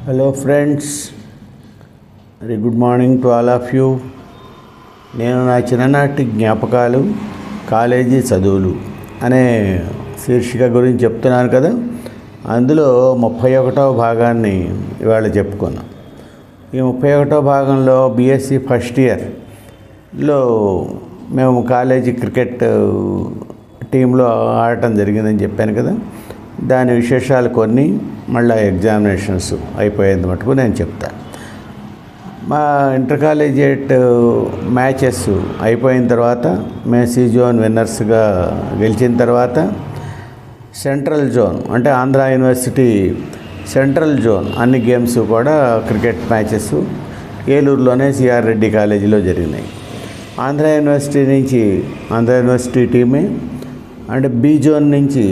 Hello friends, very good morning to all of you. నేను నా చిన్ననాటి జ్ఞాపకాలు, కాలేజీ చదువులు అనే శీర్షిక గురించి చెప్తున్నాను కదా. అందులో 31వ భాగాన్ని ఇవాళ చెప్పుకున్నాం. ఈ 31వ భాగంలో బీఎస్సీ ఫస్ట్ ఇయర్లో మేము కాలేజీ క్రికెట్ టీంలో ఆడటం జరిగిందని చెప్పాను కదా. దాని విశేషాలు కొన్ని, మళ్ళీ ఎగ్జామినేషన్స్ అయిపోయేంత మటుకు నేను చెప్తాను. మా ఇంటర్ కాలేజియేట్ మ్యాచెస్ అయిపోయిన తర్వాత మేము సి జోన్ విన్నర్స్గా గెలిచిన తర్వాత సెంట్రల్ జోన్ అంటే ఆంధ్ర యూనివర్సిటీ సెంట్రల్ జోన్ అన్ని గేమ్స్ కూడా క్రికెట్ మ్యాచెస్ ఏలూరులోనే సిఆర్ రెడ్డి కాలేజీలో జరిగినాయి. ఆంధ్ర యూనివర్సిటీ టీమే అంటే బి జోన్ నుంచి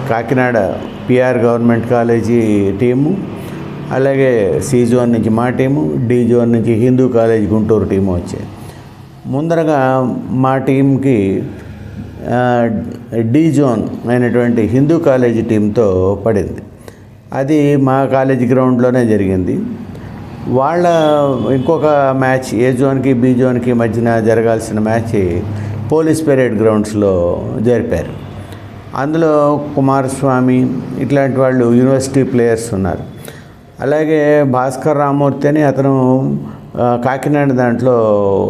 Kakinada PR government college team, అలాగే సి జోన్ నుంచి మా టీము, డి జోన్ నుంచి హిందూ కాలేజ్ గుంటూరు టీము వచ్చాయి. ముందరగా మా టీంకి డి జోన్ అయినటువంటి హిందూ కాలేజీ టీంతో పడింది. అది మా కాలేజీ గ్రౌండ్లోనే జరిగింది. వాళ్ళ ఇంకొక మ్యాచ్ ఏ జోన్కి బి జోన్కి మధ్యన జరగాల్సిన మ్యాచ్ పోలీస్ పెరేడ్ గ్రౌండ్స్లో జరిపారు. అందులో కుమారస్వామి ఇట్లాంటి వాళ్ళు యూనివర్సిటీ ప్లేయర్స్ ఉన్నారు. అలాగే భాస్కర్ రామూర్తి అని అతను కాకినాడ దాంట్లో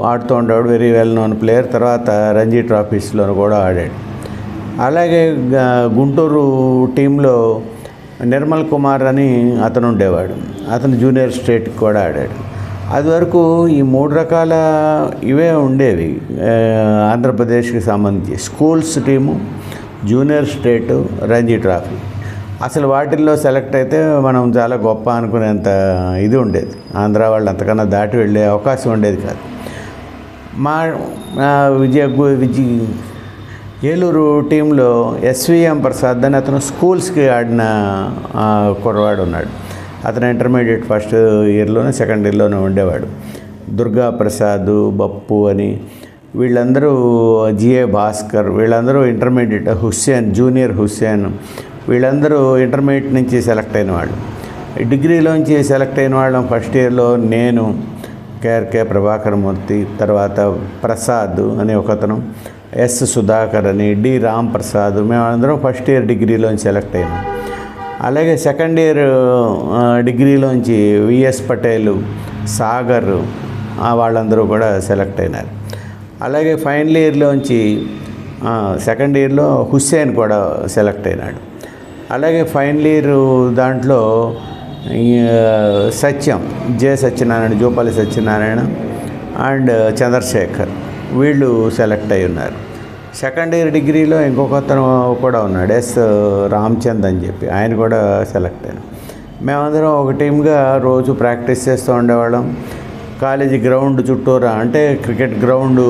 ఆడుతూ ఉండేవాడు, వెరీ వెల్ నోన్ ప్లేయర్. తర్వాత రంజీ ట్రాఫీస్లో కూడా ఆడాడు. అలాగే గుంటూరు టీంలో నిర్మల్ కుమార్ అని అతను ఉండేవాడు, అతను జూనియర్ స్టేట్కి కూడా ఆడాడు. అది వరకు ఈ 3 రకాల ఇవే ఉండేవి ఆంధ్రప్రదేశ్కి సంబంధించి. స్కూల్స్ టీము, జూనియర్ స్టేటు, రంజీ ట్రాఫీ. అసలు వాటిల్లో సెలెక్ట్ అయితే మనం చాలా గొప్ప అనుకునేంత ఇది ఉండేది. ఆంధ్ర వాళ్ళు అంతకన్నా దాటి వెళ్ళే అవకాశం ఉండేది కాదు. మా ఏలూరు టీంలో ఎస్విఎం ప్రసాద్ అని అతను స్కూల్స్కి ఆడిన కుర్రవాడు ఉన్నాడు. అతను ఇంటర్మీడియట్ ఫస్ట్ ఇయర్లోనే సెకండ్ ఇయర్లోనే ఉండేవాడు. దుర్గా ప్రసాద్, బప్పు అని వీళ్ళందరూ, జిఏ భాస్కర్ వీళ్ళందరూ ఇంటర్మీడియట్, హుస్సేన్ జూనియర్ హుస్సేన్ వీళ్ళందరూ ఇంటర్మీడియట్ నుంచి సెలెక్ట్ అయిన వాళ్ళు. డిగ్రీలోంచి సెలెక్ట్ అయిన వాళ్ళం ఫస్ట్ ఇయర్లో నేను, కేఆర్కే ప్రభాకర్ మూర్తి, తర్వాత ప్రసాద్ అని ఒకతను, ఎస్ సుధాకర్ అని, డి రామ్ ప్రసాద్, మేమందరం ఫస్ట్ ఇయర్ డిగ్రీలోంచి సెలెక్ట్ అయినాం. అలాగే సెకండ్ ఇయర్ డిగ్రీలోంచి విఎస్ పటేల్, సాగర్ వాళ్ళందరూ కూడా సెలెక్ట్ అయినారు. అలాగే ఫైనల్ ఇయర్లోంచి సెకండ్ ఇయర్లో హుస్సేన్ కూడా సెలెక్ట్ అయినాడు. అలాగే ఫైనల్ ఇయర్ దాంట్లో సత్యం, సత్యనారాయణ, జోపాలి సత్యనారాయణ అండ్ చంద్రశేఖర్ వీళ్ళు సెలెక్ట్ అయి ఉన్నారు. సెకండ్ ఇయర్ డిగ్రీలో ఇంకొక అతను కూడా ఉన్నాడు, ఎస్ రామచంద్ అని చెప్పి, ఆయన కూడా సెలెక్ట్ అయినాం. మేమందరం ఒక టీమ్గా రోజు ప్రాక్టీస్ చేస్తూ ఉండేవాళ్ళం. కాలేజీ గ్రౌండ్ చుట్టూరా అంటే క్రికెట్ గ్రౌండు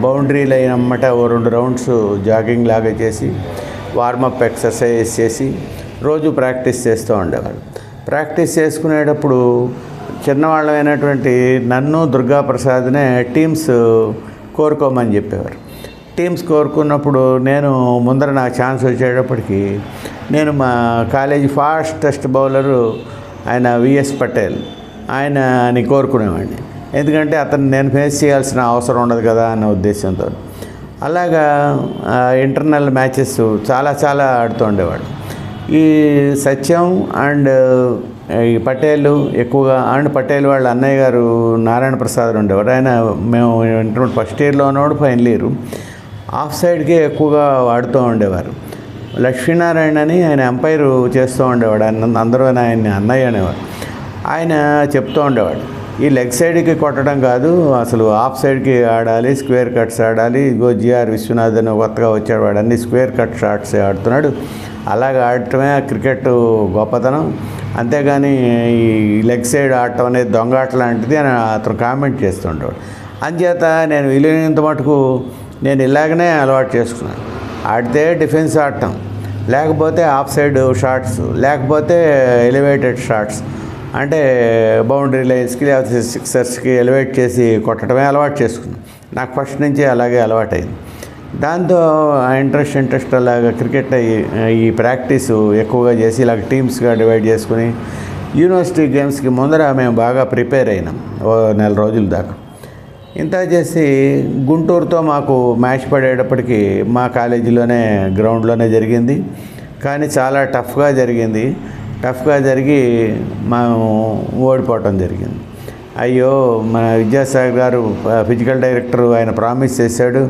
బౌండరీ లైన్ అమ్మట 2 రౌండ్స్ జాగింగ్ లాగా చేసి వార్మప్ ఎక్సర్సైజ్ చేసి రోజు ప్రాక్టీస్ చేస్తూ ఉండేవాళ్ళు. ప్రాక్టీస్ చేసుకునేటప్పుడు చిన్నవాళ్ళమైనటువంటి నన్ను, దుర్గా ప్రసాద్నే టీమ్స్ కోరుకోమని చెప్పేవారు. టీమ్స్ కోరుకున్నప్పుడు నేను ముందర నాకు ఛాన్స్ వచ్చేటప్పటికి నేను మా కాలేజీ ఫాస్టెస్ట్ బౌలరు ఆయన విఎస్ పటేల్ ఆయనని కోరుకునేవాడిని. ఎందుకంటే అతను నేను ఫేస్ చేయాల్సిన అవసరం ఉండదు కదా అన్న ఉద్దేశంతో. అలాగా ఇంటర్నల్ మ్యాచెస్ చాలా ఆడుతూ ఉండేవాడు. ఈ సత్యం అండ్ ఈ పటేల్ ఎక్కువగా, అండ్ పటేల్ వాళ్ళ అన్నయ్య గారు నారాయణ ప్రసాద్ ఉండేవారు. ఆయన మేము ఇంటర్ ఫస్ట్ ఇయర్లో ఉన్నవాడు, ఫైనల్ ఇయర్ ఆఫ్ సైడ్కే ఎక్కువగా ఆడుతూ ఉండేవారు. లక్ష్మీనారాయణ అని ఆయన ఎంపైర్ చేస్తూ ఉండేవాడు. అందరూ ఆయన్ని అన్నయ్య అనేవారు. ఆయన చెప్తూ ఉండేవాడు, ఈ లెగ్ సైడ్కి కొట్టడం కాదు, అసలు ఆఫ్ సైడ్కి ఆడాలి, స్క్వేర్ కట్స్ ఆడాలి. ఇగో జిఆర్ విశ్వనాథ్ అని కొత్తగా వచ్చాడు, వాడు అన్ని స్క్వేర్ కట్ షాట్స్ ఆడుతున్నాడు, అలాగే ఆడటమే క్రికెట్ గొప్పతనం, అంతేగాని ఈ లెగ్ సైడ్ ఆడటం అనేది దొంగాట లాంటిది అని అతను కామెంట్ చేస్తుండేవాడు. అంచేత నేను వీలైనంత మటుకు నేను ఇలాగనే అలవాటు చేసుకున్నాను. ఆడితే డిఫెన్స్ ఆడటం, లేకపోతే ఆఫ్ సైడ్ షాట్స్, లేకపోతే ఎలివేటెడ్ షాట్స్ అంటే బౌండరీ లైన్స్కి లేకపోతే సిక్సర్స్కి ఎలివేట్ చేసి కొట్టడమే అలవాటు చేసుకున్నాను. నాకు ఫస్ట్ నుంచి అలాగే అలవాటైంది. దాంతో ఇంట్రెస్ట్ అలాగా క్రికెట్ ఈ ప్రాక్టీసు ఎక్కువగా చేసి ఇలాగ టీమ్స్గా డివైడ్ చేసుకుని యూనివర్సిటీ గేమ్స్కి ముందర మేము బాగా ప్రిపేర్ అయినాం ఓ నెల రోజుల దాకా. ఇంత చేసి గుంటూరుతో మాకు మ్యాచ్ పడేటప్పటికి మా కాలేజీలోనే గ్రౌండ్లోనే జరిగింది. కానీ చాలా టఫ్గా జరిగి మేము ఓడిపోవటం జరిగింది. అయ్యో, మన విద్యాసాగర్ గారు ఫిజికల్ డైరెక్టర్, ఆయన ప్రామిస్ చేశాడు,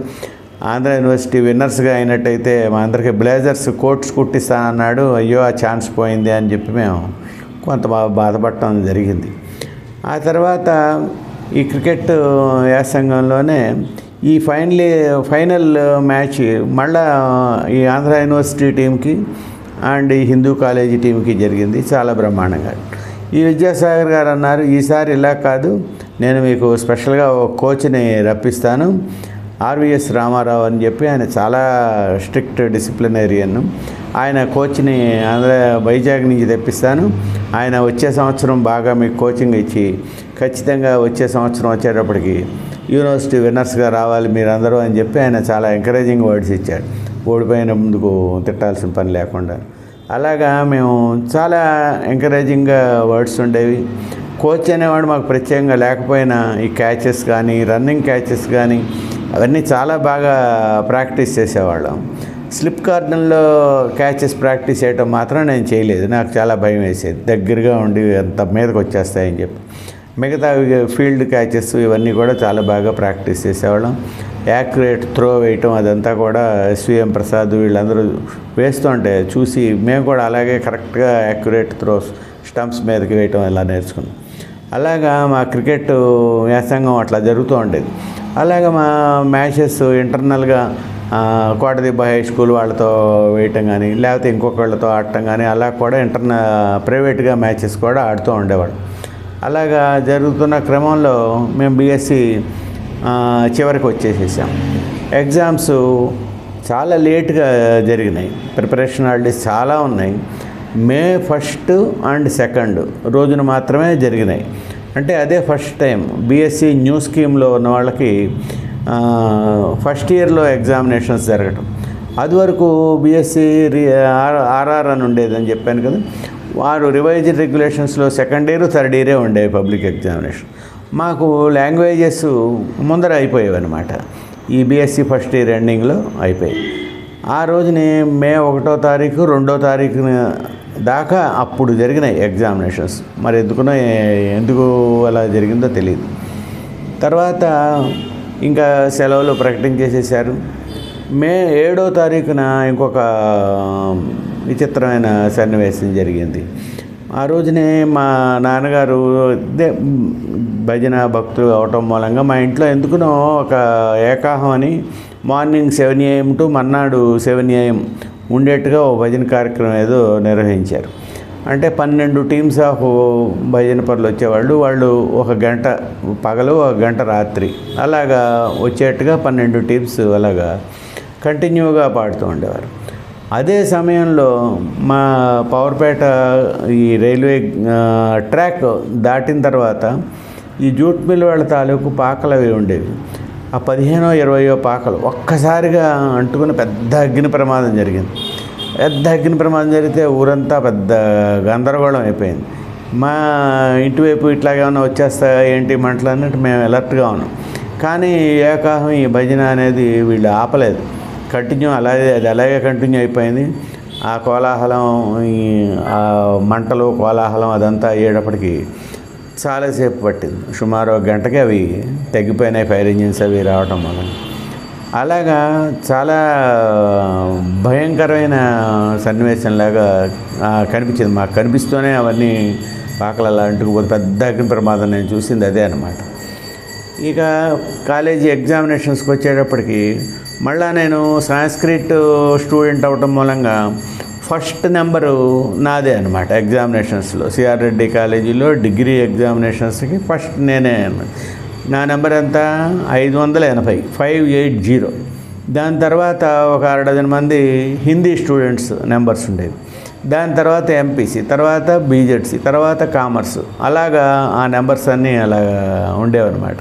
ఆంధ్ర యూనివర్సిటీ విన్నర్స్గా అయినట్టయితే మా అందరికీ బ్లేజర్స్ కోట్స్ కుట్టిస్తానన్నాడు. అయ్యో, ఆ ఛాన్స్ పోయింది అని చెప్పి మేము కొంత బాధపడటం జరిగింది. ఆ తర్వాత ఈ క్రికెట్ వ్యాసంగంలోనే ఈ ఫైనల్ మ్యాచ్ మళ్ళా ఈ ఆంధ్ర యూనివర్సిటీ టీంకి అండ్ ఈ హిందూ కాలేజీ టీంకి జరిగింది చాలా బ్రహ్మాండంగా. ఈ విద్యాసాగర్ గారు అన్నారు, ఈసారి ఇలా కాదు, నేను మీకు స్పెషల్గా ఒక కోచ్ని రప్పిస్తాను, ఆర్వీఎస్ రామారావు అని చెప్పి. ఆయన చాలా స్ట్రిక్ట్ డిసిప్లినరియన్. ఆయన కోచ్ని వైజాగ్ నుంచి తెప్పిస్తాను. ఆయన వచ్చే సంవత్సరం బాగా మీకు కోచింగ్ ఇచ్చి ఖచ్చితంగా వచ్చే సంవత్సరం వచ్చేటప్పటికి యూనివర్సిటీ విన్నర్స్గా రావాలి మీరందరూ అని చెప్పి ఆయన చాలా ఎంకరేజింగ్ వర్డ్స్ ఇచ్చాడు, ఓడిపోయిన ముందుకు తిట్టాల్సిన పని లేకుండా. అలాగా మేము చాలా ఎంకరేజింగ్గా వర్డ్స్ ఉండేవి. కోచ్ అనేవాడు మాకు ప్రత్యేకంగా లేకపోయినా ఈ క్యాచెస్ కానీ రన్నింగ్ క్యాచెస్ కానీ అవన్నీ చాలా బాగా ప్రాక్టీస్ చేసేవాళ్ళం. స్లిప్ కార్నర్లో క్యాచెస్ ప్రాక్టీస్ చేయటం మాత్రం నేను చేయలేదు, నాకు చాలా భయం వేసేది, దగ్గరగా ఉండి అంత మీదకి వచ్చేస్తాయని చెప్పి. మిగతా ఫీల్డ్ క్యాచెస్ ఇవన్నీ కూడా చాలా బాగా ప్రాక్టీస్ చేసేవాళ్ళం. యాక్యురేట్ త్రో వేయటం అదంతా కూడా ఎస్విఎం ప్రసాద్ వీళ్ళందరూ వేస్తుంటే చూసి మేము కూడా అలాగే కరెక్ట్గా యాక్యురేట్ త్రోస్ స్టంప్స్ మీదకి వేయటం ఇలా నేర్చుకున్నాం. అలాగా మా క్రికెట్ వ్యాసంగం అట్లా జరుగుతూ ఉండేది. అలాగే మా మ్యాచెస్ ఇంటర్నల్గా కోటదిబ్బ హై స్కూల్ వాళ్ళతో వేయటం కానీ లేకపోతే ఇంకొకళ్ళతో ఆడటం కానీ అలా కూడా ప్రైవేట్గా మ్యాచెస్ కూడా ఆడుతూ ఉండేవాడు. అలాగా జరుగుతున్న క్రమంలో మేము బీఎస్సీ చివరికి వచ్చేసేసాం. ఎగ్జామ్స్ చాలా లేట్గా జరిగినాయి, ప్రిపరేషన్ హాలిడేస్ చాలా ఉన్నాయి. మే 1 అండ్ 2 రోజున మాత్రమే జరిగినాయి. అంటే అదే ఫస్ట్ టైం బీఎస్సీ న్యూ స్కీమ్లో ఉన్న వాళ్ళకి ఫస్ట్ ఇయర్లో ఎగ్జామినేషన్స్ జరగటం. అది వరకు బీఎస్సీ ఆర్ఆర్ అని ఉండేదని చెప్పాను కదా, వారు రివైజ్డ్ రెగ్యులేషన్స్లో సెకండ్ ఇయర్ థర్డ్ ఇయరే ఉండేవి పబ్లిక్ ఎగ్జామినేషన్. మాకు లాంగ్వేజెస్ ముందర అయిపోయేవి అనమాట. ఈ బీఎస్సీ ఫస్ట్ ఇయర్ ఎండింగ్లో అయిపోయాయి. ఆ రోజుని మే 1వ తారీఖు 2వ తారీఖు దాకా అప్పుడు జరిగినాయి ఎగ్జామినేషన్స్. మరి ఎందుకు అలా జరిగిందో తెలియదు. తర్వాత ఇంకా సెలవులు ప్రకటించేసేసారు. మే 7వ తారీఖున ఇంకొక విచిత్రమైన సన్నివేశం జరిగింది. ఆ రోజునే మా నాన్నగారు భజన భక్తులు అవటం మూలంగా మా ఇంట్లో ఎందుకునో ఒక ఏకాహం అని మార్నింగ్ 7 AM టు మర్నాడు 7 AM ఉండేట్టుగా ఓ భజన కార్యక్రమం ఏదో నిర్వహించారు. అంటే 12 టీమ్స్ ఆఫ్ భజన పనులు వచ్చేవాళ్ళు. వాళ్ళు 1 గంట పగలు 1 గంట రాత్రి అలాగా వచ్చేట్టుగా 12 టీమ్స్ అలాగా కంటిన్యూగా పాడుతూ ఉండేవారు. అదే సమయంలో మా పవర్పేట ఈ రైల్వే ట్రాక్ దాటిన తర్వాత ఈ జూట్ మిల్ వాళ్ళ తాలూకు పాకలు అవి ఉండేవి. ఆ 15 20 పాకలు ఒక్కసారిగా అంటుకుని పెద్ద అగ్ని ప్రమాదం జరిగింది. అగ్ని ప్రమాదం జరిగితే ఊరంతా పెద్ద గందరగోళం అయిపోయింది. మా ఇంటివైపు ఇట్లాగే ఏమైనా వచ్చేస్తా ఏంటి మంటలు అన్నట్టు మేము అలర్ట్గా ఉన్నాం. కానీ ఏకాహం ఈ భజన అనేది వీళ్ళు ఆపలేదు, కంటిన్యూ అలాగే కంటిన్యూ అయిపోయింది. ఆ కోలాహలం ఆ మంటలు కోలాహలం అదంతా అయ్యేటప్పటికి చాలాసేపు పట్టింది. సుమారు 1 గంటకి అవి తగ్గిపోయినాయి, ఫైర్ ఇంజిన్స్ అవి రావటం వల్ల. అలాగా చాలా భయంకరమైన సన్నివేశంలాగా కనిపించింది మాకు. కనిపిస్తూనే అవన్నీ పాకలలా అంటుకుపోతే పెద్ద అగ్ని ప్రమాదం నేను చూసింది అదే అనమాట. ఇక కాలేజీ ఎగ్జామినేషన్స్కి వచ్చేటప్పటికి మళ్ళా నేను సాంస్క్రిట్ స్టూడెంట్ అవటం మూలంగా ఫస్ట్ నెంబరు నాదే అనమాట ఎగ్జామినేషన్స్లో. సిఆర్ రెడ్డి కాలేజీలో డిగ్రీ ఎగ్జామినేషన్స్కి ఫస్ట్ నేనే. నా నెంబర్ ఎంత 580. దాని తర్వాత ఒక 6 డజన్ మంది హిందీ స్టూడెంట్స్ నెంబర్స్ ఉండేవి. దాని తర్వాత ఎంపీసీ, తర్వాత బీజెడ్సీ, తర్వాత కామర్స్, అలాగా ఆ నెంబర్స్ అన్నీ అలా ఉండేవన్నమాట.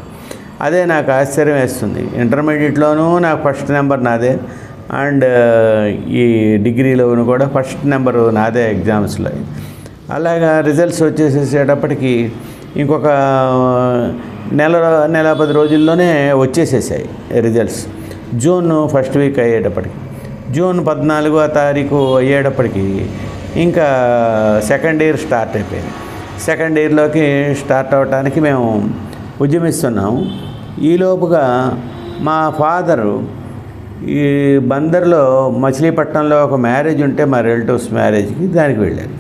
అదే నాకు ఆశ్చర్యం వేస్తుంది. ఇంటర్మీడియట్లోనూ నాకు ఫస్ట్ నెంబర్ నాదే, అండ్ ఈ డిగ్రీలోను కూడా ఫస్ట్ నెంబరు నాదే ఎగ్జామ్స్లో. అలాగా రిజల్ట్స్ వచ్చేసేటప్పటికి ఇంకొక నెల 10 రోజుల్లోనే వచ్చేసేసాయి రిజల్ట్స్. జూన్ ఫస్ట్ వీక్ అయ్యేటప్పటికి, జూన్ 14వ తారీఖు అయ్యేటప్పటికి ఇంకా సెకండ్ ఇయర్ స్టార్ట్ అయిపోయింది. సెకండ్ ఇయర్లోకి స్టార్ట్ అవ్వటానికి మేము ఉద్యమిస్తున్నాము. ఈలోపుగా మా ఫాదరు ఈ బందర్లో మచిలీపట్నంలో ఒక మ్యారేజ్ ఉంటే మా రిలేటివ్స్ మ్యారేజ్కి దానికి వెళ్ళారు.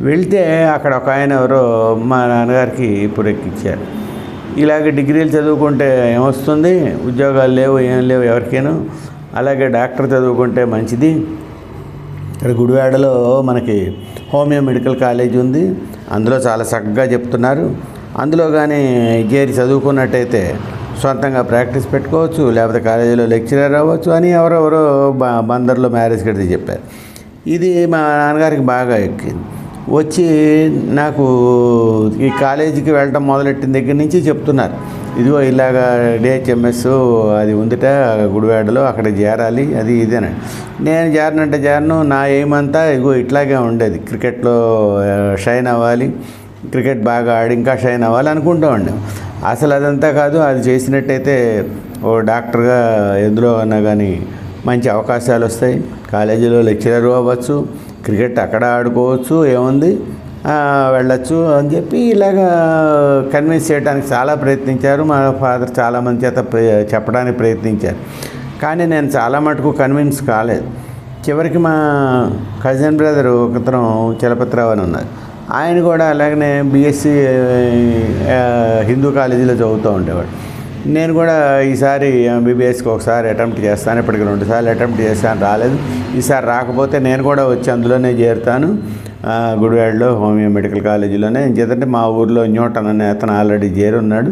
వెళ్తే అక్కడ ఒక ఆయన ఎవరో మా నాన్నగారికి పురెక్కిచ్చారు. ఇలాగ డిగ్రీలు చదువుకుంటే ఏమొస్తుంది, ఉద్యోగాలు లేవు, ఏం లేవు ఎవరికైనా, అలాగే డాక్టర్ చదువుకుంటే మంచిది, ఇక్కడ గుడివాడలో మనకి హోమియో మెడికల్ కాలేజ్ ఉంది, అందులో చాలా చక్కగా చెప్తున్నారు, అందులో కానీ చేరి చదువుకున్నట్టయితే సొంతంగా ప్రాక్టీస్ పెట్టుకోవచ్చు, లేకపోతే కాలేజీలో లెక్చరర్ అవ్వచ్చు అని ఎవరెవరో బందర్లో మ్యారేజ్ కడితే చెప్పారు. ఇది మా నాన్నగారికి బాగా ఎక్కింది. వచ్చి నాకు ఈ కాలేజీకి వెళ్ళటం మొదలెట్టిన దగ్గర నుంచి చెప్తున్నారు, ఇదిగో ఇలాగా డిహెచ్ఎంఎస్ అది ఉందిట గుడివాడలో, అక్కడ చేరాలి, అది ఇదేనండి. నేను చేరను, నా ఏమంతా ఇగో ఇట్లాగే ఉండేది, క్రికెట్లో షైన్ అవ్వాలి, క్రికెట్ బాగా ఆడి ఇంకా షైన్ అవ్వాలి అనుకుంటూ ఉండే. అసలు అదంతా కాదు, అది చేసినట్టయితే ఓ డాక్టర్గా ఎందులో అన్నా కానీ మంచి అవకాశాలు వస్తాయి, కాలేజీలో లెక్చరర్ అవ్వచ్చు, క్రికెట్ అక్కడ ఆడుకోవచ్చు, ఏముంది వెళ్ళచ్చు అని చెప్పి ఇలాగా కన్విన్స్ చేయడానికి చాలా ప్రయత్నించారు. మా ఫాదర్ చాలామంది చేత చెప్పడానికి ప్రయత్నించారు, కానీ నేను చాలా మటుకు కన్విన్స్ కాలేదు. చివరికి మా కజిన్ బ్రదరు ఒకతను చలపతిరావు అని ఉన్నారు, ఆయన కూడా అలాగనే బీఎస్సీ హిందూ కాలేజీలో చదువుతూ ఉండేవాడు. నేను కూడా ఈసారి ఎంబీబీఎస్కి ఒకసారి అటెంప్ట్ చేస్తాను, ఇప్పటికి 2 సార్లు అటెంప్ట్ చేస్తాను, రాలేదు. ఈసారి రాకపోతే నేను కూడా వచ్చి అందులోనే చేరుతాను, గుడివాడలో హోమియో మెడికల్ కాలేజీలోనే. ఎందుకంటే మా ఊర్లో న్యూటన్ అనే అతను ఆల్రెడీ చేరున్నాడు,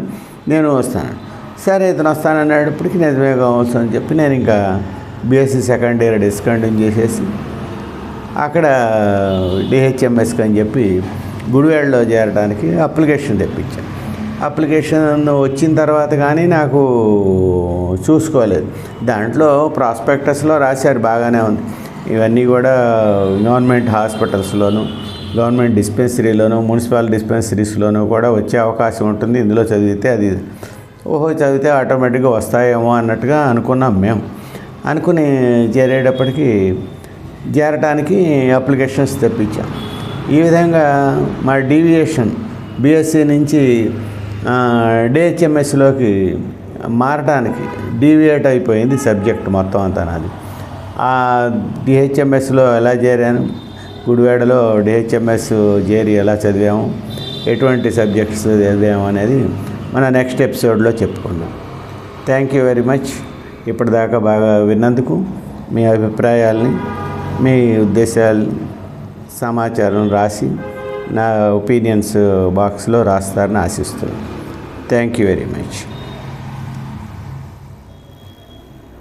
నేను వస్తాను. సరే ఇతను వస్తాననేటప్పటికి నిజమేగా వస్తుందని చెప్పి నేను ఇంకా బీఎస్సీ సెకండ్ ఇయర్ డిస్కంటిన్యూ చేసేసి అక్కడ డిహెచ్ఎంఎస్కి అని చెప్పి గుడివాడలో చేరడానికి అప్లికేషన్ తెప్పించాను. అప్లికేషన్ వచ్చిన తర్వాత కానీ నాకు చూసుకోలేదు. దాంట్లో ప్రాస్పెక్టస్లో రాశారు బాగానే ఉంది, ఇవన్నీ కూడా గవర్నమెంట్ హాస్పిటల్స్లోను, గవర్నమెంట్ డిస్పెన్సరీలోను, మున్సిపల్ డిస్పెన్సరీస్లోనూ కూడా వచ్చే అవకాశం ఉంటుంది, ఇందులో చదివితే అది చదివితే ఆటోమేటిక్గా వస్తాయేమో అన్నట్టుగా అనుకున్నాం మేము. అనుకుని చేరటానికి అప్లికేషన్స్ తెప్పించాం. ఈ విధంగా మా డీవియేషన్ బీఎస్సీ నుంచి డిహెచ్ఎంఎస్లోకి మారటానికి డీవియేట్ అయిపోయింది సబ్జెక్ట్ మొత్తం అంతా నాది. ఆ డిహెచ్ఎంఎస్లో ఎలా చేరాను, గుడివాడలో డిహెచ్ఎంఎస్ చేరి ఎలా చదివాము, ఎటువంటి సబ్జెక్ట్స్ చదివాము అనేది మన నెక్స్ట్ ఎపిసోడ్లో చెప్పుకుందాం. Thank you very much. ఇప్పటిదాకా బాగా విన్నందుకు, మీ అభిప్రాయాల్ని, మీ ఉద్దేశాలు, సమాచారం రాసి నా ఒపీనియన్స్ బాక్స్లో రాస్తారని ఆశిస్తున్నాను. Thank you very much.